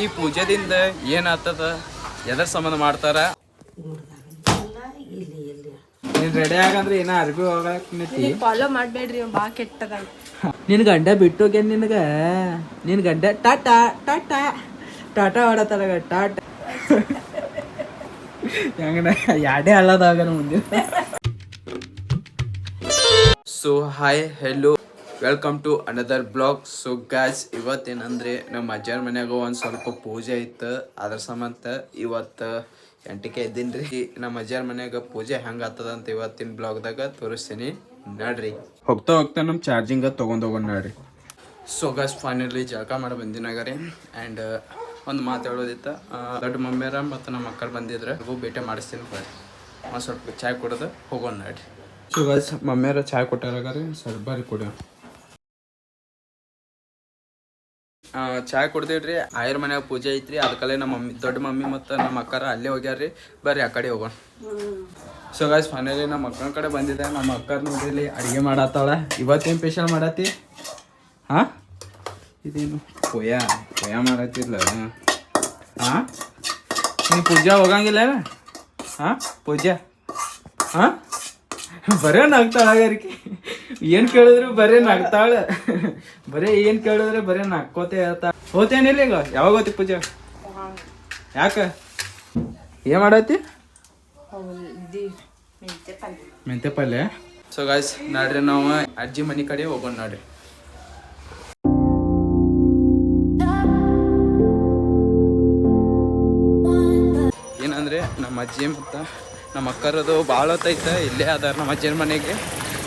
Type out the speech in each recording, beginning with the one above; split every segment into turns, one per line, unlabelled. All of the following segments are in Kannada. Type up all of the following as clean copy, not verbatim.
ಈ ಪೂಜೆದಿಂದ ಏನಾಗ್ತದ, ಎದರ್ ಸಂಬಂಧ ಮಾಡ್ತಾರ? ನೀನ್ ರೆಡಿ ಆಗಂದ್ರೆ ಏನ ಅರ್ಬಿ ಹೋಗಕ್ಕೆ
ಫಾಲೋ ಮಾಡ್ಬೇಡ್ರಿ, ಬಾ ಕೆಟ್ಟದ.
ನಿನ್ ಗಂಡ ಬಿಟ್ಟು ಹೋಗ್ಯಾನ ನಿನಗ. ನಿನ್ ಗಂಡ ಟಾಟಾ ಟಾಟಾ ಟಾಟಾ ಹೊಡತಾರ. ಟಾಟಾ ಹೆಂಗನ ಯಾಡೇ ಅಲ್ಲದಾಗ ಮುಂದೆ. So hi hello welcome to another blog. So guys, ಇವತ್ತೇನಂದ್ರೆ ನಮ್ಮ ಅಜ್ಜರ ಮನ್ಯಾಗ ಒಂದು ಸ್ವಲ್ಪ ಪೂಜೆ ಇತ್ತು. ಅದ್ರ ಸಂಬಂಧ ಇವತ್ತು 8ಕ್ಕೆ ಎದ್ದೀನಿ ರೀ. ನಮ್ಮ ಅಜ್ಜರ ಮನ್ಯಾಗ ಪೂಜೆ ಹೆಂಗೆ ಆಗ್ತದ ಅಂತ ಇವತ್ತಿನ ಬ್ಲಾಗ್ದಾಗ ತೋರಿಸ್ತೀನಿ ನೋಡ್ರಿ. ಹೋಗ್ತಾ ಹೋಗ್ತಾ ನಮ್ಮ ಚಾರ್ಜಿಂಗ ತೊಗೊಂಡೋಗೋಣ ನೋಡ್ರಿ. ಸೊ ಗಾಯ್ಸ್, ಫೈನಲಿ ಜಳಕ ಮಾಡಿ ಬಂದಿನಾಗರಿ. ಆ್ಯಂಡ್ ಒಂದು ಮಾತಾಡೋದಿತ್ತು. ದೊಡ್ಡ ಮಮ್ಮಿಯರ ಮತ್ತು ನಮ್ಮ ಅಕ್ಕರು ಬಂದಿದ್ರೆ ಭೇಟಿ ಮಾಡಿಸ್ತೀನಿ ಬರ್ರಿ. ಒಂದು ಸ್ವಲ್ಪ ಚಾಯ್ ಕುಡಿದು ಹೋಗೋಣ ನೋಡ್ರಿ. ಸೊ ಗಾಯ್ಸ್, ಮಮ್ಮಿಯರ ಚಾಯ್ ಕೊಟ್ಟಾರ ರೀ, ಸ್ವಲ್ಪ ಬರ್ರಿ ಕುಡಿಯೋ. ಚಾಯ್ ಕುಡ್ದೇವ್ರಿ. ಆಯರ್ ಮನ್ಯಾಗ ಪೂಜೆ ಐತ್ರಿ, ಅದಕ್ಕಲ್ಲೇ ನಮ್ಮ ಮಮ್ಮಿ, ದೊಡ್ಡ ಮಮ್ಮಿ ಮತ್ತು ನಮ್ಮ ಅಕ್ಕರ ಅಲ್ಲೇ ಹೋಗ್ಯಾರ್ರಿ. ಬರ್ರಿ ಆ ಕಡೆ ಹೋಗೋಣ. ಸೊ ಗಾಯ್ಸ್, ಫೈನಲಿ ನಮ್ಮ ಅಕ್ಕನ ಕಡೆ ಬಂದಿದೆ. ನಮ್ಮ ಅಕ್ಕರ್ ನೋಡ್ರಿ ಅಡುಗೆ ಮಾಡತ್ತಾಳ. ಇವತ್ತೇನು ಸ್ಪೆಷಲ್ ಮಾಡತ್ತಿ? ಹಾಂ, ಇದೇನು ಕೊಯ್ಯ ಮಾಡತ್ತಿಲ್ಲ? ಹಾಂ, ನೀ ಪೂಜೆ ಹೋಗಂಗಿಲ್ಲ? ಹಾಂ, ಪೂಜೆ ಹಾಂ, ಬರೇ ನಗ್ತಾಳಗಾರಿಕೆ. ಏನು ಕೇಳಿದ್ರು ಬರೀ ನಗ್ತಾಳ. ಬರೀ ಏನು ಕೇಳಿದ್ರೆ ಬರೀ ನಕ್ಕೋತೆ ಹೇಳ್ತಾ. ಹೋತೇನಿಲ್ಲ ಈಗ? ಯಾವಾಗ ಹೋತಿ ಪೂಜೆ? ಯಾಕೆ ಏನು ಮಾಡತ್ತಿ? ಮೆಂತೆ ಪಲ್ಯ. ಸೊ ಗಾಯ್ಸ್, ನೋಡ್ರಿ ನಾವು ಅಜ್ಜಿ ಮನೆ ಕಡೆ ಹೋಗೋಣ ನೋಡ್ರಿ. ಏನಂದ್ರೆ ನಮ್ಮ ಅಜ್ಜಿ ಮತ್ತು ನಮ್ಮ ಅಕ್ಕರದು ಭಾಳ ಹೊತ್ತೈತೆ ಇಲ್ಲೇ ಅದಾರ ನಮ್ಮ ಅಜ್ಜಿನ ಮನೆಗೆ.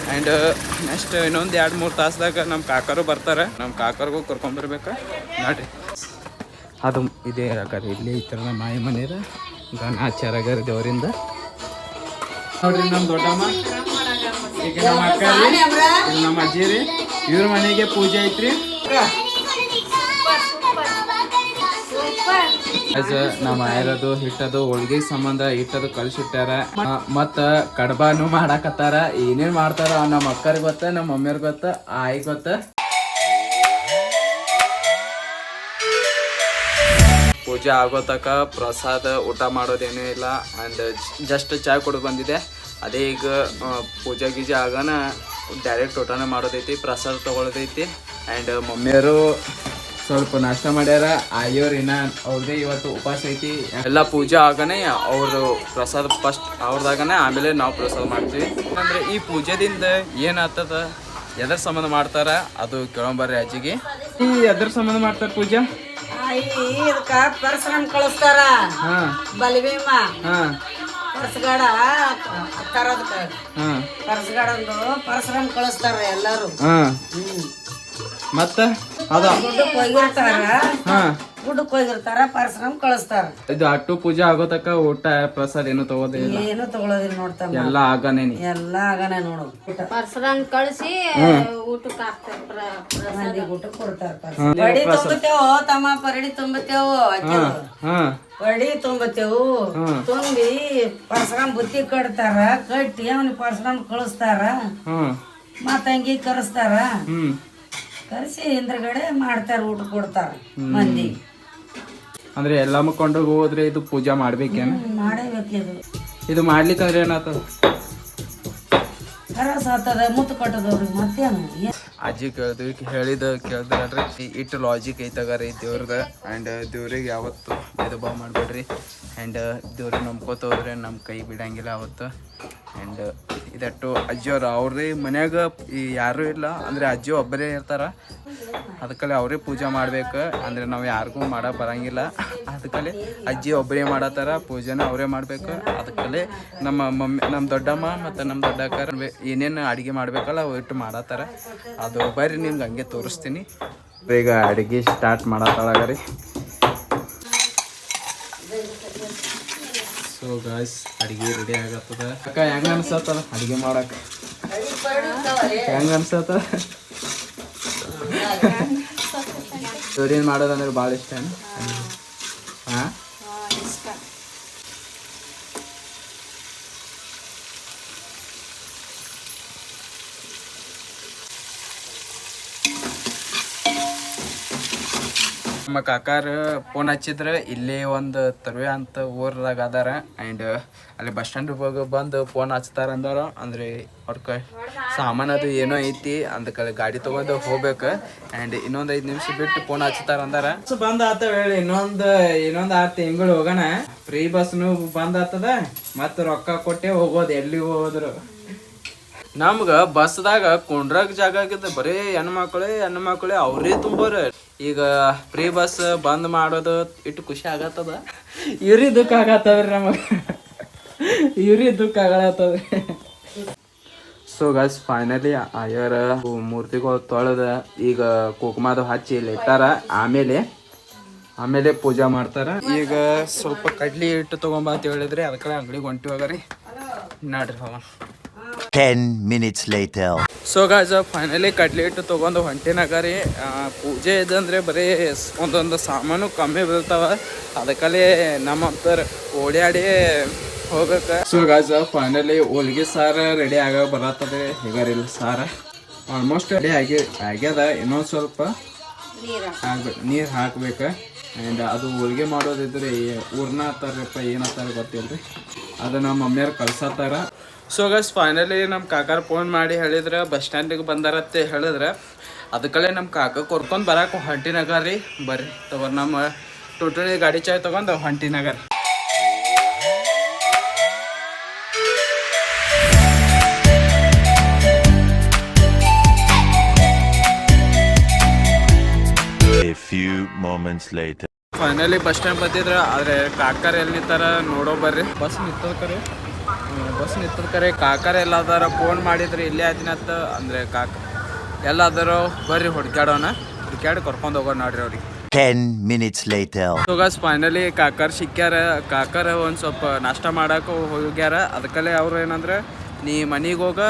ಆ್ಯಂಡ್ ನೆಕ್ಸ್ಟ್ ಇನ್ನೊಂದು 2-3 ತಾಸ್ದಾಗ ನಮ್ಮ ಕಾಕರು ಬರ್ತಾರೆ. ನಮ್ಮ ಕಾಕರಿಗೂ ಕರ್ಕೊಂಬರ್ಬೇಕು ನೋಡ್ರಿ. ಅದು ಇದೇ ಆಗಾರ ಇಲ್ಲಿ ಈ ಥರ ನಮ್ಮ ಮಾಯಿ ಮನೆಯದ ಗಣಾಚಾರ ಆಗ್ಯಾರ ದೇವರಿಂದ. ನೋಡ್ರಿ ನಮ್ಮ ದೊಡ್ಡಮ್ಮ, ಈಗ ನಮ್ಮ ಅಕ್ಕ ರೀ, ಇದು ನಮ್ಮ ಅಜ್ಜಿ ರೀ. ಇವ್ರ ಮನೆಗೆ ಪೂಜೆ ಐತ್ರಿ. ನಮ್ಮ ಆಯರದು ಹಿಟ್ಟದು ಹೋಳ್ಗೆ ಸಂಬಂಧ ಹಿಟ್ಟದು ಕಳ್ಸಿಟ್ಟಾರ. ಮತ್ತ ಕಡ್ಬಾನು ಮಾಡಾಕತ್ತಾರ. ಏನೇನ್ ಮಾಡ್ತಾರ ನಮ್ಮ ಅಕ್ಕರಿಗೆ ಗೊತ್ತ, ನಮ್ಮ ಮಮ್ಮಿಯರ್ ಗೊತ್ತ, ಆಯಿ ಗೊತ್ತ. ಪೂಜೆ ಆಗೋತಕ ಪ್ರಸಾದ ಊಟ ಮಾಡೋದೇನೂ ಇಲ್ಲ. ಆ್ಯಂಡ್ ಜಸ್ಟ್ ಚಾಯ್ ಕುಡಿದು ಬಂದಿದೆ. ಅದೇ ಈಗ ಪೂಜೆ ಗೀಜೆ ಆಗೋಣ ಡೈರೆಕ್ಟ್ ಊಟನೇ ಮಾಡೋದೈತಿ, ಪ್ರಸಾದ ತೊಗೊಳೋದೈತಿ. ಆ್ಯಂಡ್ ಮಮ್ಮಿಯರು ಸ್ವಲ್ಪ ನಾಷ್ಟ ಮಾಡ್ಯಾರ. ಆಯೋರು ಇನ್ನ ಅವ್ರದ್ದೇ ಇವತ್ತು ಉಪವಾಸ ಐತಿ. ಎಲ್ಲ ಪೂಜೆ ಆಗನೆ ಅವರು ಪ್ರಸಾದ ಫಸ್ಟ್ ಅವ್ರದಾಗನೆ, ಆಮೇಲೆ ನಾವು ಪ್ರಸಾದ ಮಾಡ್ತೀವಿ. ಅಂದ್ರೆ ಈ ಪೂಜೆದಿಂದ ಏನಾಗ್ತದ, ಎದರ್ ಸಂಬಂಧ ಮಾಡ್ತಾರ ಅದು ಕೇಳಂಬರ್ರಿ ಅಜ್ಜಿಗೆ. ಈ ಎದರ್ ಸಂಬಂಧ ಮಾಡ್ತಾರ ಪೂಜೆ?
ಇದಕ್ಕ ಪರಶುರಾಮ್ ಕಳಿಸ್ತಾರ. ಬಲಭೀಮ ಪರಸಗಾಡ ತರದಕ್ಕ ಪರಸಗಾಡಂದು ಪರಶುರಾಮ್ ಕಳಿಸ್ತಾರ ಎಲ್ಲಾರು.
ಮತ್ತ ಅದ
ಗುಡ್ಡಕ್ಕೆ ಹೋಗಿರ್ತಾರ, ಪರಶುರಾಮ್ ಕಳಿಸ್ತಾರ.
ಇದು ಅಟ್ಟು ಪೂಜೆ ಆಗೋತಕ ಊಟ ಪ್ರಸಾದ ಏನು ತಗೋದಿಲ್ಲ,
ಏನು ತಗೊಳೋದಿಲ್ಲ ನೋಡ್ತಾರ.
ಎಲ್ಲ ಆಗನೇ
ನೋಡು.
ಪರಶುರಾಮ್ ಕಳಿಸಿ ಊಟಕ್ಕೆ ಹಾಕ್ತಾರ,
ಊಟಕ್ಕೆ ಕೊಡ್ತಾರ. ಬಡಿ ತುಂಬತೇವು ತಮ್ಮ, ಪರಡಿ ತುಂಬತೇವು, ಬಡಿ ತುಂಬತೇವು. ತುಂಬಿ ಪರಶುರಾಮ್ ಬುತ್ತಿ ಕಟ್ತಾರ. ಕಟ್ಟಿ ಅವನಿಗೆ ಪರಶುರಾಮ್ ಕಳಿಸ್ತಾರ. ಮತ್ತ ಹಂಗಿ ಕರೆಸ್ತಾರ. ಕರೆಸಿ ಹಿಂದ್ರಗಡೆ ಮಾಡ್ತಾರ, ಊಟ ಕೊಡ್ತಾರ ಮಂದಿ.
ಅಂದ್ರೆ ಎಲ್ಲ ಮುಕ್ಕೊಂಡು ಹೋದ್ರೆ ಇದು ಪೂಜೆ ಮಾಡ್ಬೇಕೇನ?
ಮಾಡೇಬೇಕಿದು.
ಇದು ಮಾಡ್ಲಿಕ್ಕಂದ್ರೆ ಏನಾಗ್ತದ?
ಕರಸ ಆಗ್ತದ, ಮುತ್ತು ಕಟ್ಟದವ್ರಿಗೆ ಮತ್ತೇನು.
ಅಜ್ಜಿ ಕೇಳಿದ್ರಿ ಇಟ್ಟು ಲಾಜಿಕ್ ಐತಗಾರ ದೇವ್ರದ. ಆ್ಯಂಡ್ ದೇವ್ರಿಗೆ ಯಾವತ್ತು ಭೇದ ಭಾವ ಮಾಡಬೇಡ್ರಿ. ಆ್ಯಂಡ್ ದೇವ್ರಿಗೆ ನಂಬ್ಕೋತ ಹೋದ್ರೆ ನಮ್ಮ ಕೈ ಬಿಡಂಗಿಲ್ಲ ಅವತ್ತು. ಆ್ಯಂಡ್ ಇದಟ್ಟು ಅಜ್ಜಿಯವ್ರು ಅವ್ರೇ ಮನ್ಯಾಗ ಯಾರೂ ಇಲ್ಲ, ಅಂದರೆ ಅಜ್ಜಿ ಒಬ್ಬರೇ ಇರ್ತಾರೆ. ಅದಕ್ಕಲ್ಲಿ ಅವರೇ ಪೂಜೆ ಮಾಡ್ಬೇಕು. ಅಂದರೆ ನಾವು ಯಾರಿಗೂ ಮಾಡೋಕೆ ಬರೋಂಗಿಲ್ಲ. ಅದಕ್ಕಲ್ಲಿ ಅಜ್ಜಿ ಒಬ್ಬರೇ ಮಾಡತ್ತಾರ, ಪೂಜೆನ ಅವರೇ ಮಾಡಬೇಕು. ಅದಕ್ಕಲ್ಲಿ ನಮ್ಮ ಮಮ್ಮಿ, ನಮ್ಮ ದೊಡ್ಡಮ್ಮ ಮತ್ತು ನಮ್ಮ ದೊಡ್ಡ ಅಕ್ಕ ಏನೇನು ಅಡುಗೆ ಮಾಡಬೇಕಲ್ಲ ಅವು ಇಟ್ಟು ಮಾಡತ್ತಾರ. ಅದು ಬರ್ರಿ ನಿಮ್ಗೆ ಹಂಗೆ ತೋರಿಸ್ತೀನಿ. ಈಗ ಅಡುಗೆ ಸ್ಟಾರ್ಟ್ ಮಾಡತ್ತಾಳಗರಿ. ಸೊ ಗಾಯ್ಸ್, ಅಡುಗೆ ರೆಡಿ ಆಗತ್ತದ. ಅಕ್ಕ ಹೆಂಗೆ ಅನ್ಸತ್ತದ ಅಡುಗೆ ಮಾಡಕ್ಕೆ? ಹೆಂಗೆ ಅನ್ಸತ್ತ? ಸೋರಿನ ಮಾಡೋದಂದ್ರೆ ಭಾಳ ಇಷ್ಟ. ಹಾಂ, ನಮ್ಮ ಕಾಕಾರ ಫೋನ್ ಹಚ್ಚಿದ್ರೆ ಇಲ್ಲೇ ಒಂದು ತರುವೆ ಅಂತ ಊರದಾಗ ಅದಾರ ಆ್ಯಂಡ್ ಅಲ್ಲಿ ಬಸ್ ಸ್ಟ್ಯಾಂಡ್ ಬಂದು ಫೋನ್ ಹಚ್ತಾರ ಅಂದಾರ ಅಂದ್ರೆ ಅವ್ರ ಸಾಮಾನು ಅದು ಏನೋ ಐತಿ ಅಂದ ಕಡೆ ಗಾಡಿ ತಗೊಂಡು ಹೋಗ್ಬೇಕು ಆ್ಯಂಡ್ ಇನ್ನೊಂದು 5 ನಿಮಿಷ ಬಿಟ್ಟು ಫೋನ್ ಹಚ್ತಾರ ಅಂದಾರ ಬಂದ್ ಆತವ ಹೇಳಿ ಇನ್ನೊಂದು 6 ತಿಂಗಳು ಹೋಗೋಣ ಫ್ರೀ ಬಸ್ನು ಬಂದ್ ಆತದ ಮತ್ತು ರೊಕ್ಕ ಕೊಟ್ಟೆ ಹೋಗೋದು ಎಲ್ಲಿ ಹೋದ್ರು. ನಮ್ಗ ಬಸ್ದಾಗ ಕುಂಡ್ರಾಗ ಜಾಗ ಆಗಿದ್ದ ಬರೀ ಹೆಣ್ಮಕ್ಳೆ ಅವ್ರೇ ತುಂಬೋರ. ಈಗ ಫ್ರೀ ಬಸ್ ಬಂದ್ ಮಾಡೋದು ಇಟ್ಟು ಖುಷಿ ಆಗತ್ತದ, ಇವ್ರಿ ದುಃಖ ಆಗತ್ತವ್ರಿ ನಮಗ, ಇವ್ರಿ ದುಃಖ ಆಗತ್ತದ್ರಿ. ಸೊ ಗೈಸ್ ಫೈನಲಿ ಆಯರ ಮೂರ್ತಿಗಳು ತೊಳೆದ ಈಗ ಕುಕುಮದು ಹಚ್ಚಿ ಇಲ್ಲಿ ಇಟ್ಟಾರ. ಆಮೇಲೆ ಪೂಜೆ ಮಾಡ್ತಾರ. ಈಗ ಸ್ವಲ್ಪ ಕಡ್ಲಿ ಹಿಟ್ಟು ತಗೊಂಬ ಅಂತ ಹೇಳಿದ್ರಿ ಅದಕ್ಕೆ ಅಂಗಡಿಗೆ ಹೊಂಟಿ ಹೋಗ್ರಿ ನೋಡ್ರಿ ಹೋಗೋಣ.
10 minutes later.
So guys finally ಕಡ್ಲಿ ಹಿಟ್ಟು ತೊಗೊಂಡು ಹೊಂಟಿನಾಗರಿ. ಪೂಜೆ ಇದಂದ್ರೆ ಬರೀ ಒಂದೊಂದು ಸಾಮಾನು ಕಮ್ಮಿ ಬೀಳ್ತಾವ, ಅದಕ್ಕಲ್ಲಿ ನಮ್ಮಂತರ ಓಡಾಡಿ ಹೋಗ್ಬೇಕು. ಸೊ ಗಾಯ್ಸ್ ಫೈನಲಿ ಹೋಳಿಗೆ ಸಾರ ರೆಡಿ ಆಗ ಬರತ್ತದೆ. ಹೀಗಾರಿಲ್ಲ ಸಾರ ಆಲ್ಮೋಸ್ಟ್ ರೆಡಿ ಆಗ್ಯದ. ಇನ್ನೊಂದು ಸ್ವಲ್ಪ ನೀರು ಹಾಕ್ಬೇಕು. ಆ್ಯಂಡ್ ಅದು ಹೋಳಿಗೆ ಮಾಡೋದಿದ್ರೆ ಊರ್ನ ಹತ್ತಾರಪ್ಪ ಏನತ್ತಾರ ಗೊತ್ತಿಲ್ರಿ, ಅದು ನಮ್ಮ ಮಮ್ಮಿಯವ್ರು ಕಳ್ಸತ್ತಾರ. ಸೊ ಗೈಸ್ ಫೈನಲಿ ನಮ್ಮ ಕಾಕಾರ ಫೋನ್ ಮಾಡಿ ಹೇಳಿದ್ರೆ ಬಸ್ ಸ್ಟ್ಯಾಂಡಿಗೆ ಬಂದಾರತ್ತೆ ಹೇಳಿದ್ರೆ ಅದಕ್ಕಲ್ಲೇ ನಮ್ಮ ಕಾಕ ಕರ್ಕೊಂಡು ಬರಕ್ಕೆ ಹೊಂಟಿನಗರ ರೀ. ಬರ್ರಿ ತಗೋ ನಮ್ಮ ಟೋಟಲಿ ಗಾಡಿ ಚಾಯ್ ತೊಗೊಂಡು ಹೊಂಟಿನಗರ.
A few moments later.
Finally bus stand ಬಂದಿದ್ರೆ ಆದರೆ ಕಾಕಾರ ಎಲ್ಲಿ ನಿಂತಾರ ನೋಡೋ ಬರ್ರಿ. ಬಸ್ ನಿಂತದ ಕರೆ ಕಾಕಾರ ಎಲ್ಲದಾರ ಫೋನ್ ಮಾಡಿದ್ರೆ ಇಲ್ಲೇ ಆದಿನತ್ತ ಅಂದ್ರೆ ಕಾಕ ಎಲ್ಲಾದರೂ ಬರ್ರಿ ಹುಡ್ಕ್ಯಾಡಿ ಕರ್ಕೊಂಡು ಹೋಗೋಣ ನೋಡ್ರಿ ಅವ್ರಿಗೆ.
10 minutes later.
So guys finally ಕಾಕರ್ ಸಿಕ್ಕ್ಯಾರ. ಕಾಕರ್ ಒಂದು ಸ್ವಲ್ಪ ನಾಷ್ಟ ಮಾಡಕ್ಕೆ ಹೋಗ್ಯಾರ. ಅದಕ್ಕಲ್ಲೇ ಅವ್ರು ಏನಂದ್ರೆ ನೀ ಮನೆಗೆ ಹೋಗ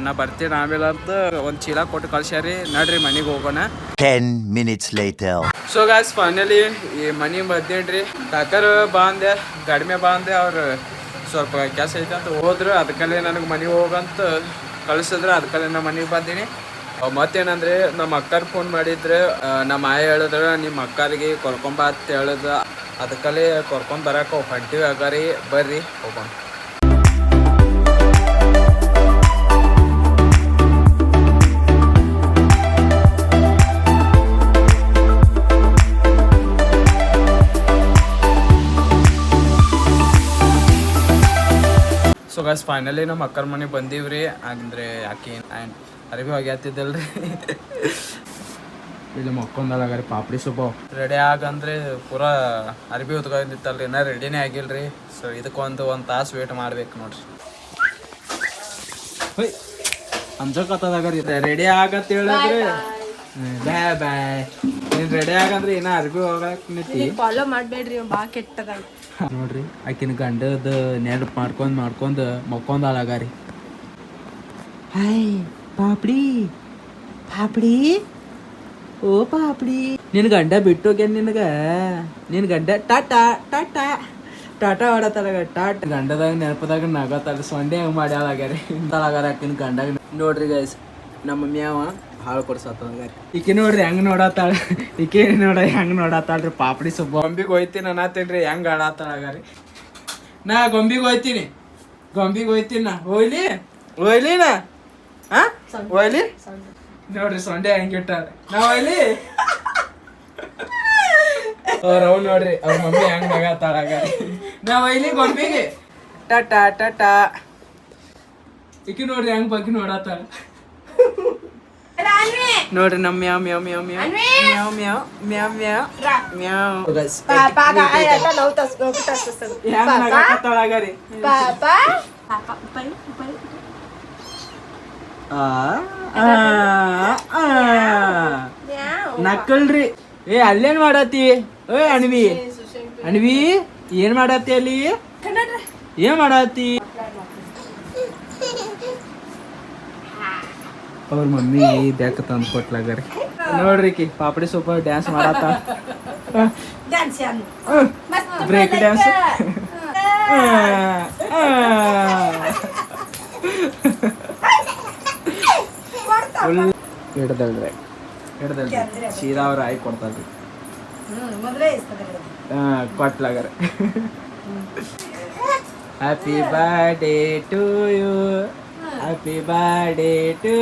ನಾ ಬರ್ತೀನಿ ಆಮೇಲೆ ಅಂತ ಒಂದು ಚೀಲ ಕೊಟ್ಟು ಕಳ್ಸ್ಯಾರಿ. ನಡ್ರಿ ಮನೆಗೆ ಹೋಗೋಣ.
10 minutes later.
So guys finally ಈ ಮನೆ ಬಂದೇನ್ರಿ. ಕಾಕರ್ ಬಾಂದೆ ಗಾಡಿ ಮೇಲೆ ಬಾಂದೆ ಅವ್ರು ಸ್ವಲ್ಪ ಕೆಲಸ ಐತೆ ಅಂತ ಹೋದ್ರು. ಅದಕ್ಕಲ್ಲೇ ನನಗೆ ಮನೆಗೆ ಹೋಗಂತ ಕಳಿಸಿದ್ರು. ಅದಕ್ಕಲ್ಲೇ ನಾ ಮನೆಗೆ ಬಂದೀನಿ. ಮತ್ತೇನಂದ್ರೆ ನಮ್ಮ ಅಕ್ಕರ್ ಫೋನ್ ಮಾಡಿದ್ರೆ ನಮ್ಮ ಆಯ ಹೇಳಿದ್ರೆ ನಿಮ್ಮ ಅಕ್ಕರಿಗೆ ಕರ್ಕೊಂಬ ಅಂತ ಹೇಳಿದ. ಅದಕ್ಕಲ್ಲೇ ಕರ್ಕೊಂಡು ಬರಕ್ಕೆ ಹೊಂಟಿವಿ ಆಗಾರಿ. ಬರ್ರಿ ಹೋಗೋಣ. ಸೊ ಗೈಸ್ ಫೈನಲಿ ನಮ್ಮ ಅಕ್ಕರ ಮನೆಗೆ ಬಂದೀವ್ರಿ. ಅಂದರೆ ಆಕೆ ಆ್ಯಂಡ್ ಅರಿವಿ ಹೋಗ್ಯಾತಿದ್ದಲ್ರಿ ಇಲ್ಲಿ ಮಕ್ಕೊಂದಲ್ಲಾಗ್ರಿ ಪಾಪಡಿ ಸೊಪ್ಪು ರೆಡಿ ಆಗಂದ್ರೆ ಪೂರಾ ಅರಿವಿ ಹೊತ್ಕೊಂಡಿತ್ತಲ್ರಿ, ಇನ್ನೂ ರೆಡಿನೇ ಆಗಿಲ್ರಿ. ಸೊ ಇದಕ್ಕೊಂದು ತಾಸು ವೇಟ್ ಮಾಡ್ಬೇಕು ನೋಡ್ರಿ. ಹೊಯ್ ಅಂಜಕತ್ತದಾಗ್ರಿ ರೆಡಿ ಆಗತ್ತ ಹೇಳಿದ್ರಿ. ಬಾಯ್ ನೀನು ರೆಡಿ ಆಗಂದ್ರೆ ಏನೋ ಅರಿವಿ ಹೋಗಕ್ಕೆ ನಿಂತಿ.
ಫಾಲೋ ಮಾಡಬೇಡ್ರಿ, ಬಾ ಕೆಟ್ಟದ
ನೋಡ್ರಿ ಆಕಿನ ಗಂಡದ ನೆನಪು ಮಾಡ್ಕೊಂಡು ಮಕ್ಕೊಂದಾಳಾಗಾರಿ. ಹಾಯ್ ಪಾಪಡಿ ಓ ಪಾಪಡಿ, ನಿನ್ನ ಗಂಡ ಬಿಟ್ಟೋಗ್ಯಾನ ನಿನ್ನ ಗಂಡ ಟಾಟಾ ಹೊಡತಾಳ. ಗಂಡದಾಗ ನೆನಪದಾಗ ನಗತ್ತಾಳ. ಸೊಂಡೆ ಹೆಂಗೆ ಮಾಡ್ಯಾಳಾಗ್ಯಾರಿ ಇಂತಾಳಾಗಾರ ಆಕಿನ ಗಂಡಾಗ. ನೋಡ್ರಿ ಗೈಸ್ ನಮ್ಮ ಮ್ಯಾವ ಹಾಳು ಕೊಡ್ಸತ್ತಾಳ. ಈಕೆ ನೋಡ್ರಿ ಹೆಂಗ್ ನೋಡತ್ತಾಳ. ಈಕೆ ಹೆಂಗ್ ನೋಡತ್ತಾಳ್ರಿ ಪಾಪಡಿ ಸೊಬ್ಬ. ಗೊಂಬಿಗೆ ಹೋಯ್ತೀನಿ ಅನ್ನತ್ತೇನ್ರಿ ಹೆಂಗ್ ಆಡತ್ತಾಳಾಗಾರಿ. ನಾ ಗೊಂಬಿಗೆ ಹೋಯ್ತೀನಿ ನಾ ಹೋಯ್ಲಿ ನಾ ಹೋಯ್ಲಿ. ನೋಡ್ರಿ ಸೊಂಡೆ ಹೆಂಗಿಟ್ಟಾಳ. ನಾ ಹೋಯ್ಲಿ ಅವ್ರವ್ ನೋಡ್ರಿ ಅವ್ರ ಮಮ್ಮಿ ಹೆಂಗ್ ನಗತ್ತಾಳಾಗಾರಿ. ನಾ ಹೋಯ್ಲಿ ಗೊಂಬಿಗೆ ಟಾಟಾ. ಈಕೆ ನೋಡ್ರಿ ಹೆಂಗ್ ಬಗ್ಗೆ ನೋಡತ್ತಾಳ. ನೋಡ್ರಿ ನಮ್ಮ ಮ್ಯಾವ್ ಮ್ಯಾವ್ ಮ್ಯಾವ್ ಮ್ಯಾವ್ ಮ್ಯಾವ್ ಮ್ಯಾವ್ ಮ್ಯಾವ್ ಮ್ಯಾವ್ ಮ್ಯಾವ್ ಹೆಂಗ್ ನಗತ್ತಾಳಾಗಾರಿ. ನಕ್ಕಲ್ರಿ. ಅಲ್ಲೇನ್ ಮಾಡತ್ತಿ? ಅಣ್ವಿ ಏನ್ ಮಾಡತ್ತಿ ಅಲ್ಲಿ? ಏನ್ ಮಾಡತ್ತಿ? ಅವ್ರ ಮಮ್ಮಿ ಬ್ಯಾಕ್ ತಂದು ಕೊಟ್ಲಾಗಾರಿ. ನೋಡ್ರಿ ಕಿ ಪಾಪಡಿ ಸೂಪರ್ ಡ್ಯಾನ್ಸ್ ಮಾಡತ್ತ. Break dance. ಫುಲ್ ಹಿಡ್ದಲ್ರಿ ಸೀದಾ ಅವ್ರ ಆಯ್ ಕೊಡ್ತಾರ್ರಿ.
ಮೊದಲೇ ಇಸ್ತದೆ
ಕೊಟ್ಲಾಗರ happy birthday to you happy birthday to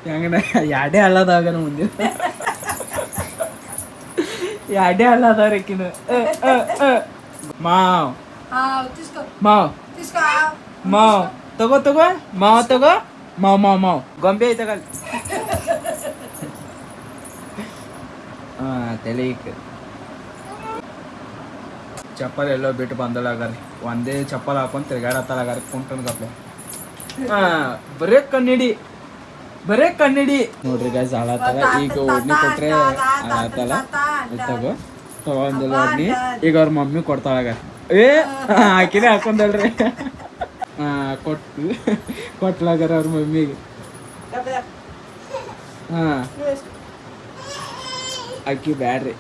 ಹೆಂಗನ ಎರಡೇ ಹಳ್ಳದಾಗನ ಮುಂದೆ ಎರಡೇ ಹಳ್ಳದವ್ರಕ್ಕಿನ ಮಾವ್ ಮಾವ್ ಮಾವ್ ತಗೋ ಮಾವ್ ತಗೋ ಮಾವ್ ಗೊಂಬೆ ಐತಗ ತಲೆ ಚಪ್ಪಲ್ ಎಲ್ಲೋ ಬಿಟ್ಟು ಬಂದಲಾಗಾರಿ ಒಂದೇ ಚಪ್ಪಲ್ ಹಾಕೊಂಡ್ ತಿರ್ಗಾಡತ್ತಲಾಗಾರಿ ಕುಂಟನ್ ಗಪ್ಲೆ ಬರೇ ಕಣ್ಣಿಡಿ ನೋಡ್ರಿ ಗಾಯ್ಸ್ ಹಾಳಾತಲ್ಲ ಈಗ ಓಡ್ನಿ ಕೊಟ್ರೆ ಹಾಳಾತಲ್ಲ ತಗೋ ತಗೊಂದಿಲ್ಲ ಓಡ್ನಿ ಈಗ ಅವ್ರ ಮಮ್ಮಿ ಕೊಡ್ತಾಳಾಗ ಹಾಕಿನೇ ಹಾಕೊಂಡಲ್ರಿ ಕೊಟ್ಲಾಗಾರ ಅವ್ರ ಮಮ್ಮಿಗೆ ಅಕ್ಕಿ ಬ್ಯಾಡ್ರಿ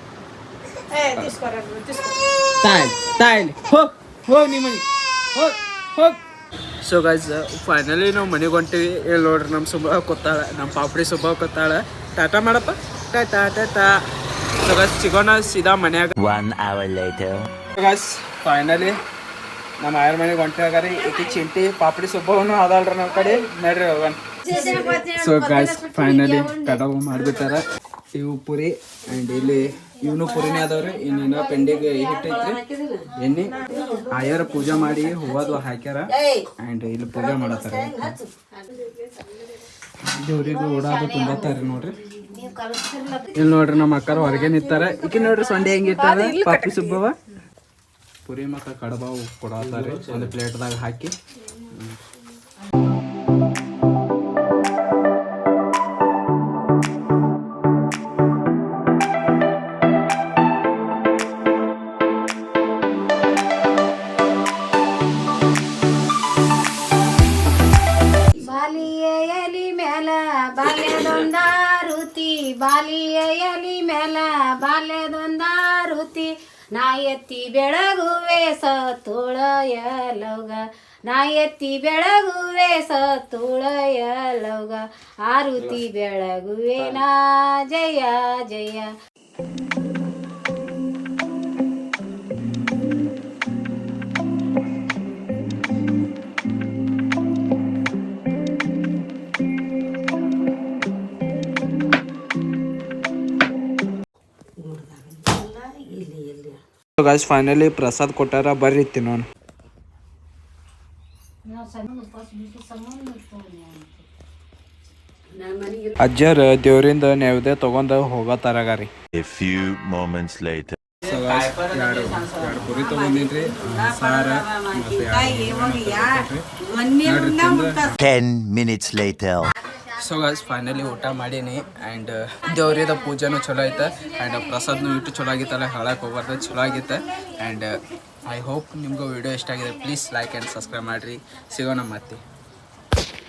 ತಾಯಿಲಿ ಹೋಗ್ ನಿಮ್ಮ ಮನೆಗೆ ಹೋಗ್ ಸೊ ಗೈಸ್ ಫೈನಲಿ ನಾವು ಮನೆಗೆ ಹೊಂಟಿವಿ ಇಲ್ಲಿ ನೋಡ್ರಿ ನಮ್ಮ ಸುಬ್ಬ ಕೊತ್ತಾಳ ನಮ್ಮ ಪಾಪಡಿ ಸುಬ್ಬ ಕೊತ್ತಾಳ ಟಾಟಾ ಮಾಡಪ್ಪ ಟಾಟಾ ಟಾಟಾ ಸೊ ಗೈಸ್ ಸಿಗೋಣ ಸೀದಾ ಮನ್ಯಾಗ
1 hour later.
ಗೈಸ್ ಫೈನಲಿ ನಮ್ಮ ಆಯರ್ ಮನೆಗೆ ಹೊಂಟಿವಾಗಾರಿ ಈಕಿ ಚಿಂಟಿ ಪಾಪಡಿ ಸುಬ್ಬವನು ಅದಲ್ರಿ ನಮ್ಮ ಕಡೆ ನಡ್ರಿ ಹೋಗೋಣ ಸೊ ಗೈಸ್ ಫೈನಲಿ ಕಟಾವು ಮಾಡಿಬಿಟ್ಟಾರ ಇವು ಪುರಿ ಆ್ಯಂಡ್ ಇಲ್ಲಿ ಇವನು ಪುರಿನೇ ಅದಾವ್ರಿ ಇನ್ನೇನೋ ಪೆಂಡಿಗೆ ಹಿಟ್ಟೈತ್ರಿ ಎಣ್ಣೆ ಆಯರ್ ಪೂಜೆ ಮಾಡಿ ಹೂವದು ಹಾಕ್ಯಾರ ಆ್ಯಂಡ್ ಇಲ್ಲಿ ಪೂಜೆ ಮಾಡತ್ತಾರ ದೇವ್ರಿಗೆ ಓಡಾದು ತುಂಬತ್ತಾರ ನೋಡ್ರಿ ಇಲ್ಲಿ ನೋಡ್ರಿ ನಮ್ಮ ಅಕ್ಕರು ಹೊರಗೆ ನಿಂತಾರ ಈಕಿ ನೋಡ್ರಿ ಸೊಂಡೆ ಹೆಂಗಿಟ್ಟಾರ ಪಾಪಿ ಸುಬ್ಬವ ಪುರಿ ಮಕ್ಕ ಕಡಬಾವು ಕೊಡತ್ತಾರ ಒಂದು ಪ್ಲೇಟ್ದಾಗ ಹಾಕಿ
ಬಾಲಿಯಲಿ ಮೇಲ ಬಾಲ್ಯದೊಂದಾರುತಿ ನಾ ಎತ್ತಿ ಬೆಳಗುವೆ ಸತುಳಯಲೌಗ ನಾ ಎತ್ತಿ ಬೆಳಗುವೆ ಸತುಳಯಲೌಗ ಆರುತಿ ಬೆಳಗುವೆ ನಾ ಜಯ ಜಯ
ಗಾಯ್ಸ್ ಫೈನಲಿ ಪ್ರಸಾದ್ ಕೊಟ್ಟಾರ ಬರ್ರಿ ತಿನ್ನೋಣ ಅಜ್ಜರ್ ದೇವ್ರಿಂದ ನೈವೇದ್ಯ ತಗೊಂಡ ಹೋಗತ್ತಾರಗಾರಿ
A few moments later.
ಎರಡು ಪುರಿ ತಗೊಂಡಿನ್ರಿ ಸಾರ ಮತ್ತೆ
10 minutes later.
So guys finally ಊಟ ಮಾಡೀನಿ ಆ್ಯಂಡ್ ದೇವ್ರಿದ ಪೂಜೆನೂ ಚಲೋ ಐತೆ ಆ್ಯಂಡ್ ಪ್ರಸಾದ್ನು ಇಟ್ಟು ಚಲೋ ಆಗಿತ್ತಲ್ಲ ಹಾಳಕ್ಕೆ ಹೋಗ್ಬಾರ್ದು ಚಲೋ ಆಗಿತ್ತೆ ಆ್ಯಂಡ್ ಐ ಹೋಪ್ ನಿಮಗೂ ವಿಡಿಯೋ ಇಷ್ಟ ಆಗಿದೆ ಪ್ಲೀಸ್ ಲೈಕ್ ಆ್ಯಂಡ್ ಸಬ್ಸ್ಕ್ರೈಬ್ ಮಾಡಿರಿ ಸಿಗೋಣ ಮತ್ತೆ